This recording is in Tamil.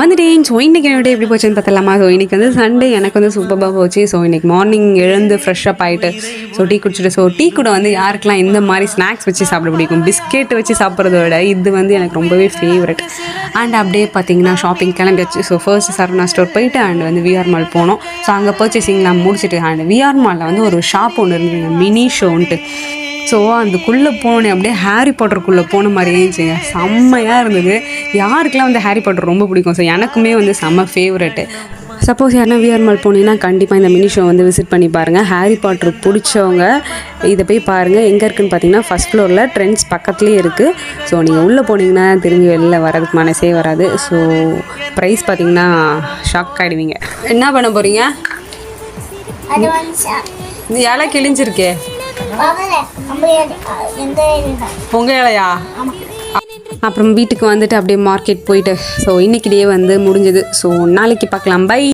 வந்துட்டேன். ஸோ இன்றைக்கி என்னோட எப்படி போச்சுன்னு பார்த்தலாமா? ஸோ இன்றைக்கி வந்து சண்டே எனக்கு வந்து சூப்பராக போச்சு. ஸோ இன்றைக்கி மார்னிங் எழுந்து ஃப்ரெஷ்ஷப் ஆகிட்டு ஸோ டீ குடிச்சிட்டு ஸோ டீ கூட வந்து யாருக்கெல்லாம் இந்த மாதிரி ஸ்நாக்ஸ் வச்சு சாப்பிட பிடிக்கும், பிஸ்கெட் வச்சு சாப்பிட்றத விட இது வந்து எனக்கு ரொம்பவே ஃபேவரட். அண்ட் அப்படியே பார்த்தீங்கன்னா ஷாப்பிங் கிளம்பியாச்சு. ஸோ ஃபர்ஸ்ட் சரவணா ஸ்டோர் போயிட்டு அண்ட் வந்து விஆர் மால் போனோம். ஸோ அங்கே பர்ச்சேசிங்லாம் முடிச்சுட்டு அண்ட் விஆர் மாலில் வந்து ஒரு ஷாப் ஒன்று இருந்ததுங்க, மினி ஷோன்ட்டு. ஸோ அதுக்குள்ளே போனேன், அப்படியே ஹாரி பாட்டருக்குள்ளே போன மாதிரியே இருந்துச்சுங்க. செம்மையாக இருந்தது. யாருக்கெல்லாம் வந்து ஹாரி பாட்டர் ரொம்ப பிடிக்கும்? ஸோ எனக்குமே வந்து செம்ம ஃபேவரெட்டு. சப்போஸ் யாருன்னா விஆர் மால் போனீங்கன்னா கண்டிப்பாக இந்த மினி ஷோ வந்து விசிட் பண்ணி பாருங்கள். ஹாரி பாட்டர் பிடிச்சவங்க இதை போய் பாருங்கள். எங்கே இருக்குதுன்னு பார்த்தீங்கன்னா ஃபஸ்ட் ஃப்ளோரில் ட்ரெண்ட்ஸ் பக்கத்துலேயே இருக்குது. ஸோ நீங்கள் உள்ளே போனீங்கன்னா திரும்பி வெளில வரதுக்கு மனசே வராது. ஸோ ப்ரைஸ் பார்த்தீங்கன்னா ஷாக் ஆகிடுவீங்க. என்ன பண்ண போகிறீங்க? இது இலை கிழிஞ்சிருக்கே, உங்கள் இலையா? அப்புறம் வீட்டுக்கு வந்துட்டு அப்படியே மார்க்கெட் போயிட்டு ஸோ இன்றைக்கி டே வந்து முடிஞ்சது. ஸோ நாளைக்கு பார்க்கலாம். பை.